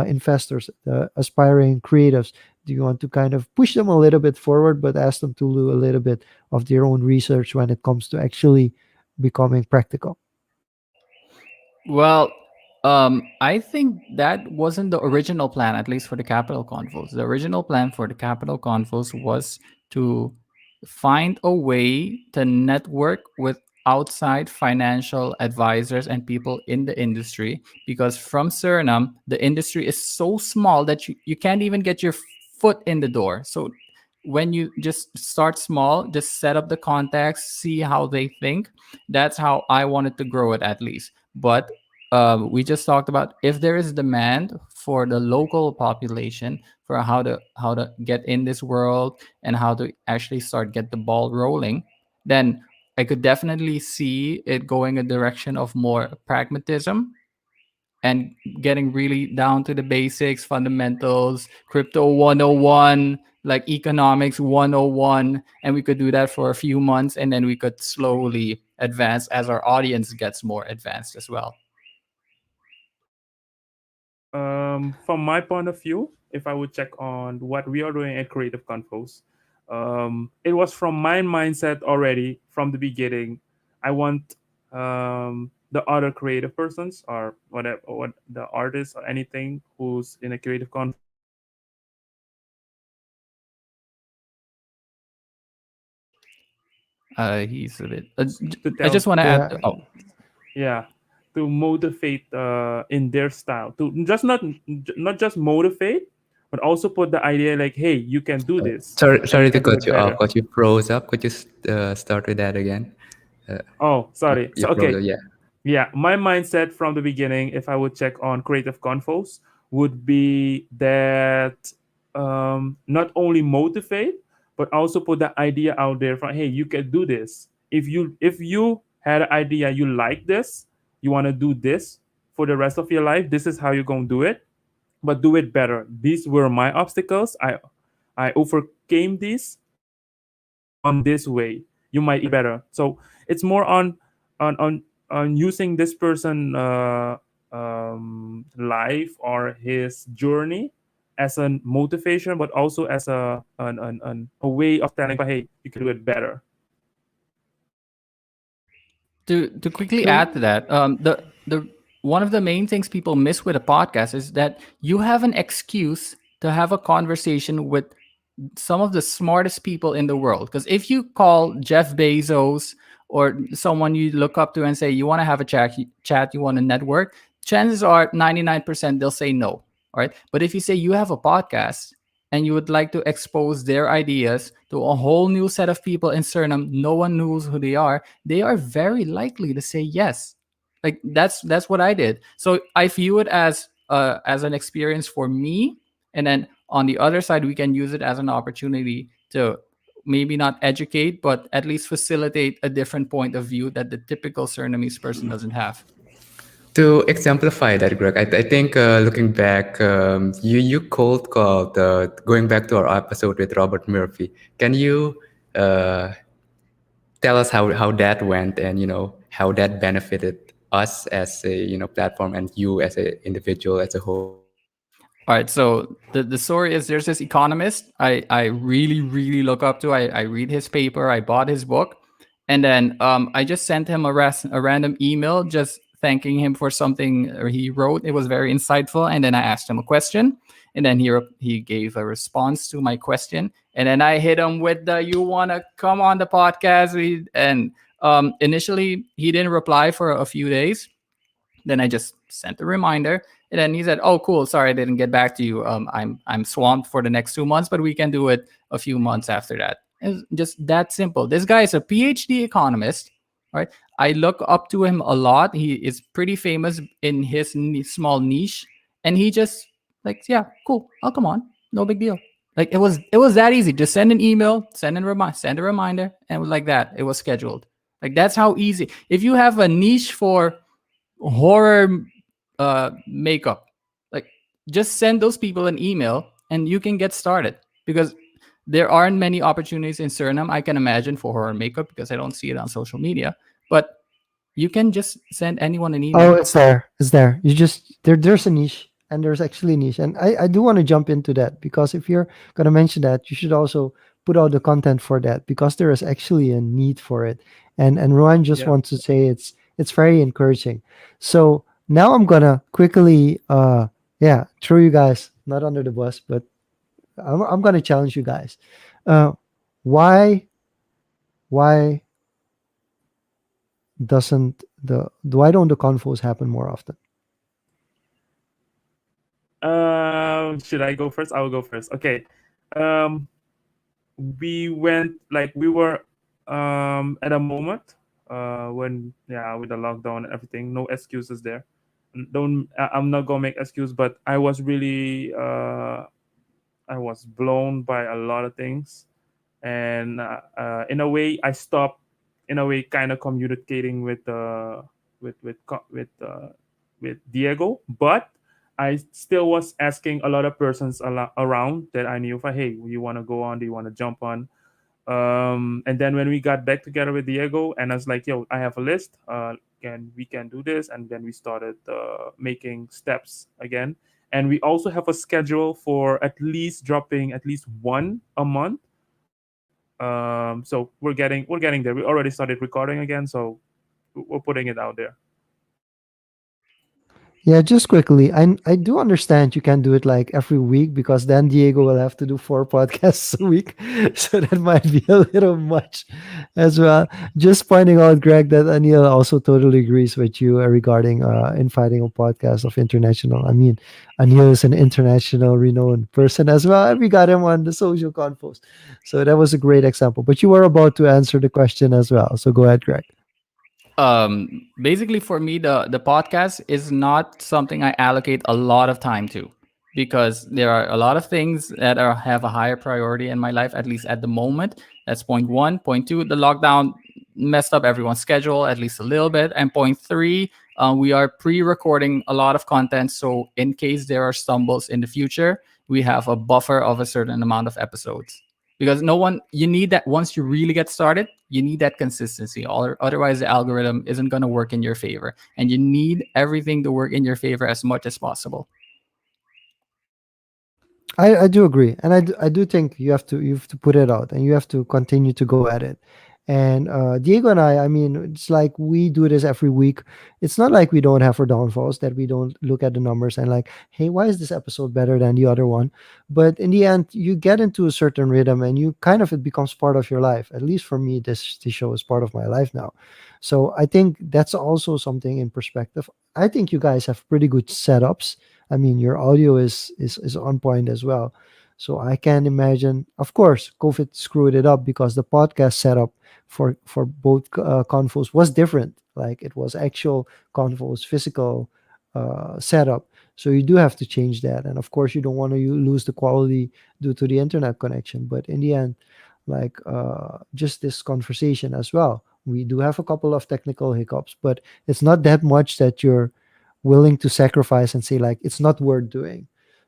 investors, the aspiring creatives? Do you want to kind of push them a little bit forward, but ask them to do a little bit of their own research when it comes to actually becoming practical? Well, I think that wasn't the original plan, at least for the Capital Confoes. The original plan for the Capital Confoes was to find a way to network with outside financial advisors and people in the industry, because from Suriname the industry is so small that you can't even get your foot in the door. So when you just start small, just set up the contacts, see how they think. That's how I wanted to grow it, at least. But we just talked about, if there is demand for the local population for how to get in this world and how to actually start get the ball rolling, then I could definitely see it going a direction of more pragmatism and getting really down to the basics, fundamentals, crypto 101, like economics 101. And we could do that for a few months, and then we could slowly advance as our audience gets more advanced as well. From my point of view, if I would check on what we are doing at Creative Confoes, it was from my mindset already from the beginning. I want the other creative persons or whatever, what the artists or anything who's in a Creative Confoes He's a bit. to I tell, just want to add. Yeah. Oh, yeah, to motivate in their style, to just not just motivate, but also put the idea like, hey, you can do this and you Sorry to can do cut it you off, better. but you froze up. Could you start with that again? Uh, Oh, you, sorry. you So froze okay, up, yeah. yeah, my mindset from the beginning, if I would check on Creative Confos, would be that not only motivate, but also put the idea out there from, hey, you can do this. If you had an idea, you like this, you want to do this for the rest of your life, this is how you're gonna do it, but do it better. These were my obstacles. I overcame these. Now you can do it on this way. You might even better. So it's more on on on using this person life or his journey as a motivation, but also as a way of telling, hey, you can do it better. to quickly So add to that, the one of the main things people miss with a podcast is that you have an excuse to have a conversation with some of the smartest people in the world. Because if you call Jeff Bezos or someone you look up to and say you want to have a chat, you want to network, chances are 99% they'll say no. All right. But if you say you have a podcast and you would like to expose their ideas to a whole new set of people in Suriname, no one knows who they are very likely to say yes. Like that's what I did. So I view it as an experience for me, and then on the other side we can use it as an opportunity to maybe not educate but at least facilitate a different point of view that the typical Surinamese person doesn't have. To exemplify that, Greg, I think looking back, you cold called, going back to our episode with Robert Murphy. Can you uh, tell us how that went, and how that benefited us as a platform, and you as an individual as a whole? All right, so the story is, there's this economist I really really look up to. I read his paper, I bought his book, and then I just sent him a random email just thanking him for something he wrote. It was very insightful, and then I asked him a question, and then he gave a response to my question, and then I hit him with the "you wanna come on the podcast?" And initially he didn't reply for a few days. Then I just sent a reminder, and then he said, "Oh, cool. Sorry, I didn't get back to you. I'm swamped for the next 2 months, but we can do it a few months after that." It's just that simple. This guy is a PhD economist, right? I look up to him a lot. He is pretty famous in his small niche, and he just like, yeah, cool. I'll come on. No big deal. Like it was that easy. Just send an email, send a reminder, and it was like that. It was scheduled. Like that's how easy. If you have a niche for horror makeup, like just send those people an email and you can get started, because there aren't many opportunities in Suriname, I can imagine, for horror makeup, because I don't see it on social media. But you can just send anyone an oh, email. it's there. It's there. You just there's a niche, and there's actually a niche. And I do want to jump into that, because if you're gonna mention that, you should also put out the content for that, because there is actually a need for it. And Rowan just Yeah. wants to say it's very encouraging. So now I'm gonna quickly yeah, throw you guys not under the bus, but I'm gonna challenge you guys. Uh why Why doesn't the why don't the confoes happen more often? Should I go first? I will go first. Okay. Um, we went like we were at a moment when yeah with the lockdown and everything. No excuses there. Don't I'm not gonna make excuse, but I was really I was blown by a lot of things, and in a way I stopped in a way kind of communicating with Diego, but I still was asking a lot of persons around that I knew for, hey, you want to go on, do you want to jump on, and then when we got back together with Diego, and I was like, yo, I have a list, can do this, and then we started making steps again, and we also have a schedule for at least dropping at least one a month. So we're getting there. We already started recording again, so we're putting it out there. Yeah, just quickly, I do understand you can do it like every week because then Diego will have to do 4 podcasts a week, so that might be a little much as well. Just pointing out, Greg, that Anil also totally agrees with you regarding inviting a podcast of international. I mean, Anil is an international renowned person as well, and we got him on the social confos, so that was a great example. But you were about to answer the question as well, so go ahead, Greg. Basically for me the podcast is not something I allocate a lot of time to, because there are a lot of things that have a higher priority in my life, at least at the moment. That's point one. Point two, the lockdown messed up everyone's schedule at least a little bit. And point three, we are pre-recording a lot of content, so in case there are stumbles in the future, we have a buffer of a certain amount of episodes, because no one, you need that. Once you really get started, you need that consistency, or otherwise the algorithm isn't going to work in your favor, and you need everything to work in your favor as much as possible. I do agree, and I do think you have to put it out, and you have to continue to go at it. And Diego and I mean, it's like we do this every week. It's not like we don't have our downfalls, that we don't look at the numbers and like, hey, why is this episode better than the other one? But in the end, you get into a certain rhythm, and you kind of it becomes part of your life. At least for me, this show is part of my life now. So I think that's also something in perspective. I think you guys have pretty good setups. I mean, your audio is on point as well. So I can imagine. Of course, COVID screwed it up because the podcast setup for both Confoes was different. Like it was actual Confoes physical setup. So you do have to change that, and of course, you don't want to lose the quality due to the internet connection. But in the end, like just this conversation as well, we do have a couple of technical hiccups, but it's not that much that you're willing to sacrifice and say like it's not worth doing.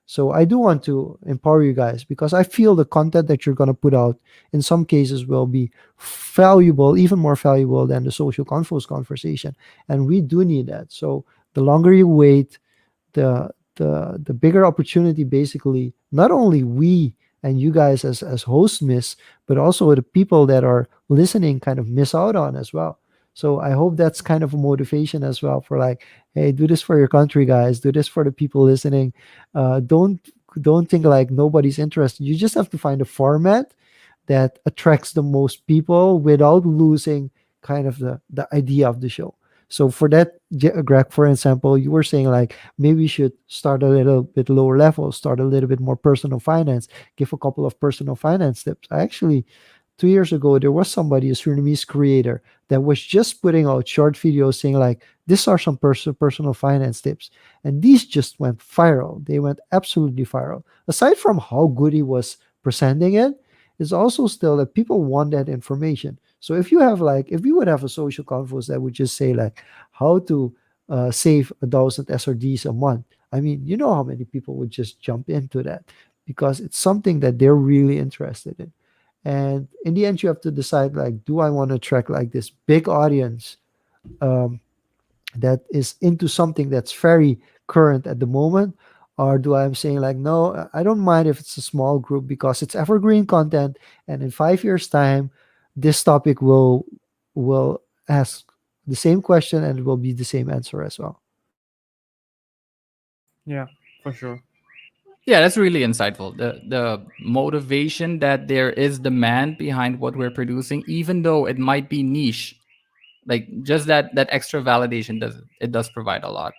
So I do want to empower you guys because I feel the content that you're going to put out in some cases will be valuable, even more valuable than the social confos conversation, and we do need that. So the longer you wait, the bigger opportunity basically not only we and you guys as hosts miss, but also the people that are listening kind of miss out on as well. So I hope that's kind of a motivation as well for like, hey, do this for your country, guys. Do this for the people listening. Don't think like nobody's interested. You just have to find a format that attracts the most people without losing kind of the idea of the show. So for that, Greg, for example, you were saying like maybe you should start a little bit lower level, start a little bit more personal finance, give a couple of personal finance tips. I actually 2 years ago, there was somebody, a Surinamese creator, that was just putting out short videos saying like, these are some personal finance tips. And these just went viral. They went absolutely viral. Aside from how good he was presenting it, it's also still that people want that information. So if you have like, if you would have a social conference that would just say like how to save 1,000 SRDs a month, I mean, you know how many people would just jump into that because it's something that they're really interested in. And in the end, you have to decide like, do I want to track like this big audience um, that is into something that's very current at the moment? Or do I'm saying like, no, I don't mind if it's a small group because it's evergreen content, and in 5 years' time, this topic will ask the same question and it will be the same answer as well. Yeah, for sure. Yeah, that's really insightful. The motivation that there is demand behind what we're producing, even though it might be niche, like just that extra validation does provide a lot.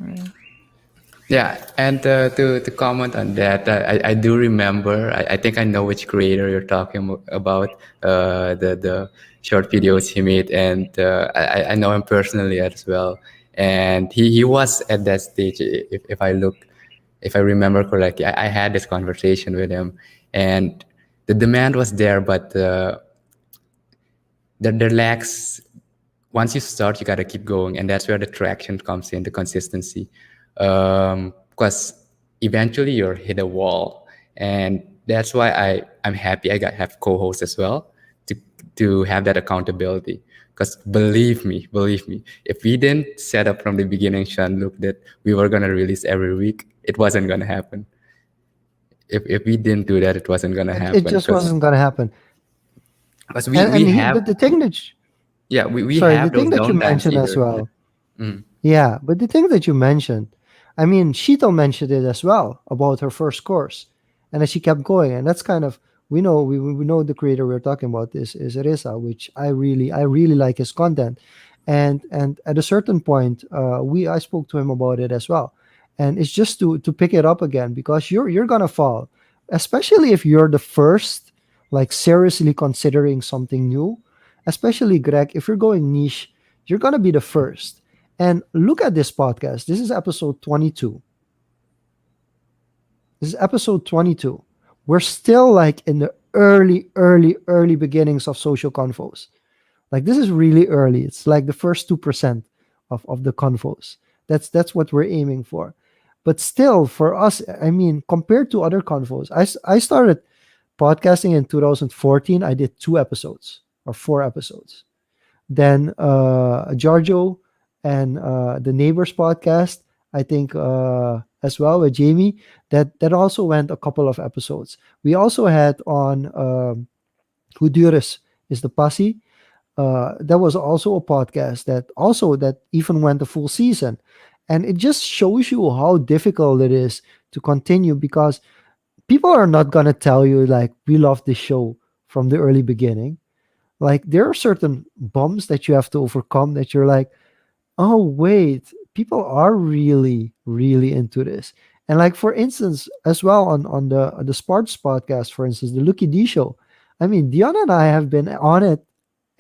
Right. Yeah, and to comment on that, I do remember. I think I know which creator you're talking about. The short videos he made, and I know him personally as well. And he was at that stage. If I remember correctly, I had this conversation with him, and the demand was there, but there lacks. Once you start, you got to keep going, and that's where the traction comes in, the consistency. Because eventually you're hit a wall, and that's why I'm happy I got have co-hosts as well to have that accountability. Because believe me, if we didn't set up from the beginning, Jean-luc, that we were gonna release every week, it wasn't gonna happen. If we didn't do that, it wasn't gonna It happen. just Because wasn't gonna happen. we have, The thing that yeah, we sorry, the have thing those that you downtimes mentioned as here. well. Yeah, but the thing that you mentioned, I mean, Sheetal mentioned it as well about her first course, and then she kept going, and that's kind of we know the creator we're talking about is Risa, which I really like his content, and at a certain point, we I spoke to him about it as well, and it's just to pick it up again because you're gonna fall, especially if you're the first, like seriously considering something new, especially Greg, if you're going niche, you're gonna be the first and look at this podcast. This is episode 22. This is episode 22. We're still like in the early beginnings of social confoes. Like this is really early. It's like the first 2% of the confoes. That's what we're aiming for. But still, for us, I mean, compared to other confoes, I started podcasting in 2014. I did 2 episodes or 4 episodes. Then Giorgio and the Neighbors podcast, I think as well with Jamie, that also went a couple of episodes. We also had on Huduris is the Posse. That was also a podcast that even went a full season, and it just shows you how difficult it is to continue because people are not gonna tell you like we love the show from the early beginning. Like there are certain bumps that you have to overcome that you're like, oh wait, people are really into this. And like for instance, as well on the sports podcast, for instance, the Lucky D show. I mean, Dion and I have been on it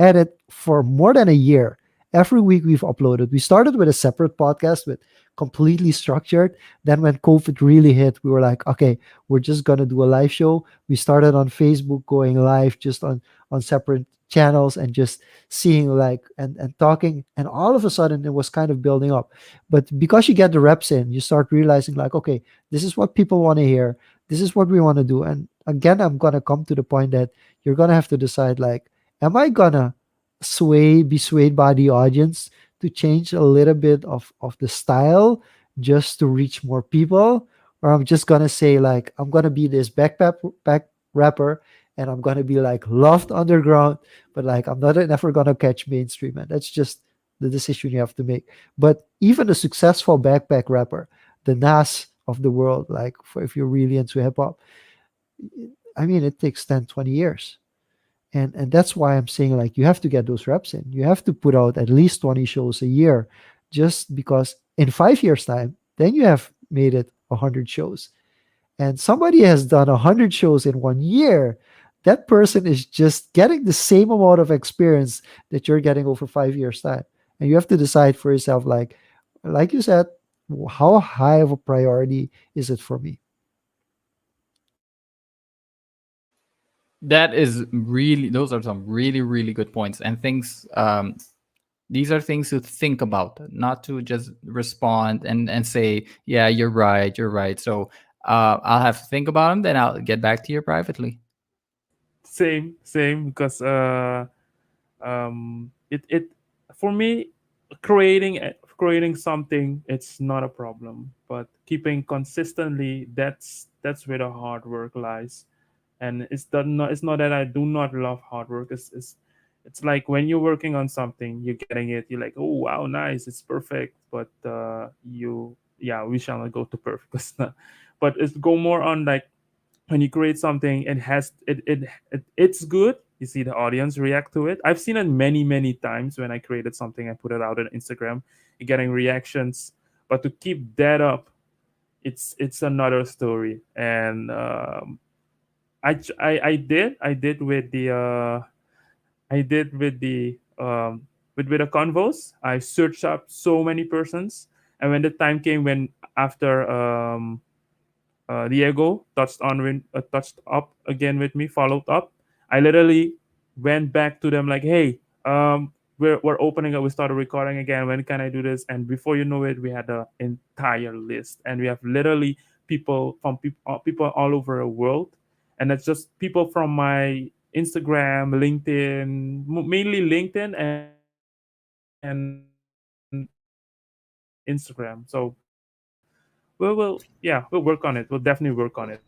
at it for more than a year. Every week we've uploaded. We started with a separate podcast with completely structured. Then when COVID really hit, we were like, okay, we're just gonna do a live show. We started on Facebook going live just on separate channels and just seeing like and talking. And all of a sudden it was kind of building up. But because you get the reps in, you start realizing like, okay, this is what people want to hear. This is what we want to do. And again, I'm gonna come to the point that you're gonna have to decide like, am I gonna be swayed by the audience to change a little bit of the style just to reach more people, or I'm just gonna say like I'm gonna be this back rapper and I'm gonna be like loved underground, but like I'm not never gonna catch mainstream, and that's just the decision you have to make. But even a successful backpack rapper, the Nas of the world, like for if you're really into hip hop, I mean it takes 10, 20 years, and that's why I'm saying like you have to get those reps in. You have to put out at least 20 shows a year, just because in 5 years time then you have made it 100 shows, and somebody has done 100 shows in 1 year. That person is just getting the same amount of experience that you're getting over 5 years time, and you have to decide for yourself like you said, how high of a priority is it for me? That is really, those are some really, really good points and things. These are things to think about, not to just respond and say, yeah, you're right. So I'll have to think about them, then I'll get back to you privately. Same, because it for me, creating something, it's not a problem, but keeping consistently, that's where the hard work lies. And it's not that I do not love hard work. It's like when you're working on something, you're getting it, you're like, oh wow, nice, it's perfect. But yeah, we shall not go to perfect. 'Cause but it's go more on like when you create something, it's good. You see the audience react to it. I've seen it many times when I created something, I put it out on Instagram, you're getting reactions. But to keep that up, it's another story. And I did with the I did with the convos. I searched up so many persons, and when the time came, when after Diego touched up again with me, followed up, I literally went back to them like, hey, we're opening up. We started recording again. When can I do this? And before you know it, we had the entire list, and we have literally people all over the world, and it's just people from my Instagram, LinkedIn, mainly LinkedIn and Instagram. So we'll work on it. We'll definitely work on it.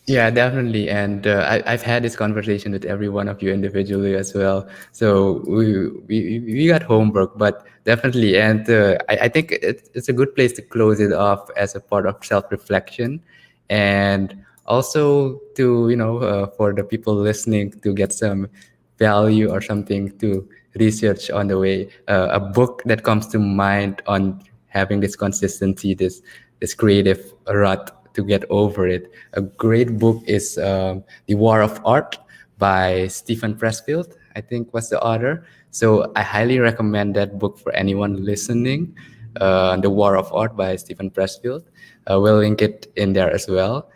Yeah, definitely. And I've had this conversation with every one of you individually as well. So we got homework, but definitely. And I think it's a good place to close it off as a part of self-reflection. And also to, for the people listening to get some value or something to research on the way. A book that comes to mind on having this consistency, this creative rut to get over it. A great book is The War of Art by Stephen Pressfield, I think was the author. So I highly recommend that book for anyone listening. The War of Art by Stephen Pressfield. We'll link it in there as well.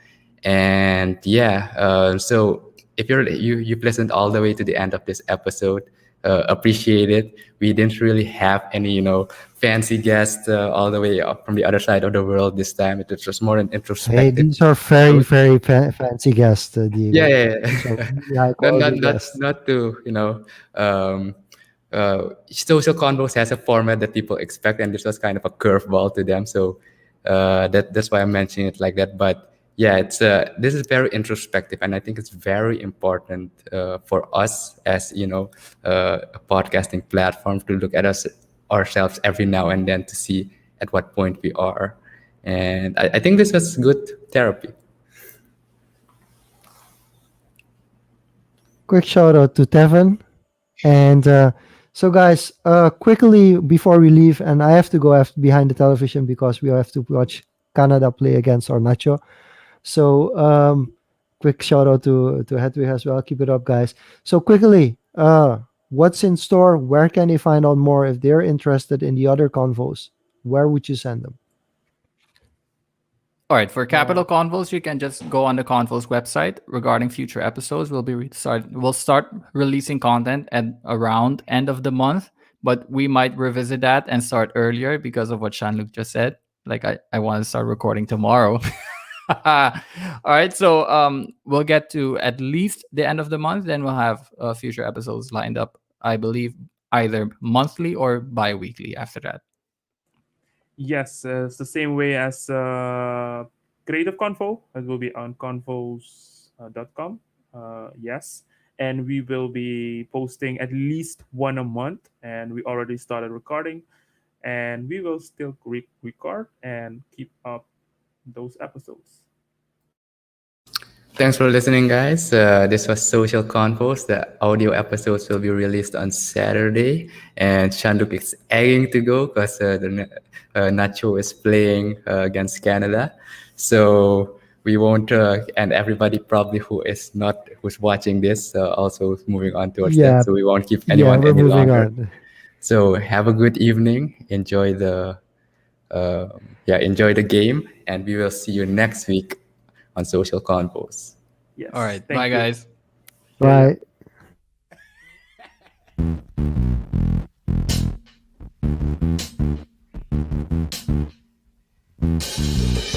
And yeah, so if you've listened all the way to the end of this episode, appreciate it. We didn't really have any fancy guests all the way up from the other side of the world this time. It was just more an Hey, introspective these are very, episode. very fancy guests, Yeah, Diego. yeah, These are yeah. really high not not quality not guests. not to social convos has a format that people expect, and this was kind of a curveball to them. So that's why I'm mentioning it like that. But yeah, it's this is very introspective, and I think it's very important for us as a podcasting platform to look at us ourselves every now and then to see at what point we are. And I think this was good therapy. Quick shout out to Tevin. And so, guys, quickly before we leave, and I have to go behind the television because we have to watch Canada play against Ornacho. So, quick shout out to Hedwig as well. Keep it up, guys. So, quickly, what's in store? Where can they find out more if they're interested in the other convos? Where would you send them? All right, for Capital Convos, you can just go on the Convos website. Regarding future episodes, we'll start releasing content at around end of the month, but we might revisit that and start earlier because of what Jean-luc just said. Like I want to start recording tomorrow. All right, so we'll get to at least the end of the month, then we'll have future episodes lined up. I believe either monthly or bi-weekly after that. Yes, it's the same way as Creative Convo. It will be on confoes.com. Yes. And we will be posting at least one a month. And we already started recording. And we will still record and keep up those episodes. Thanks for listening, guys. This was Social Confoes. The audio episodes will be released on Saturday, and Jean-luc is egging to go because Nacho is playing against Canada. So we won't, and everybody probably who's watching this also is moving on towards Yeah, that. So we won't keep yeah, anyone we're any moving longer. on. So have a good evening. Enjoy enjoy the game, and we will see you next week on Social Confoes. All Yes. right, bye Thank you. guys. Yeah. Bye.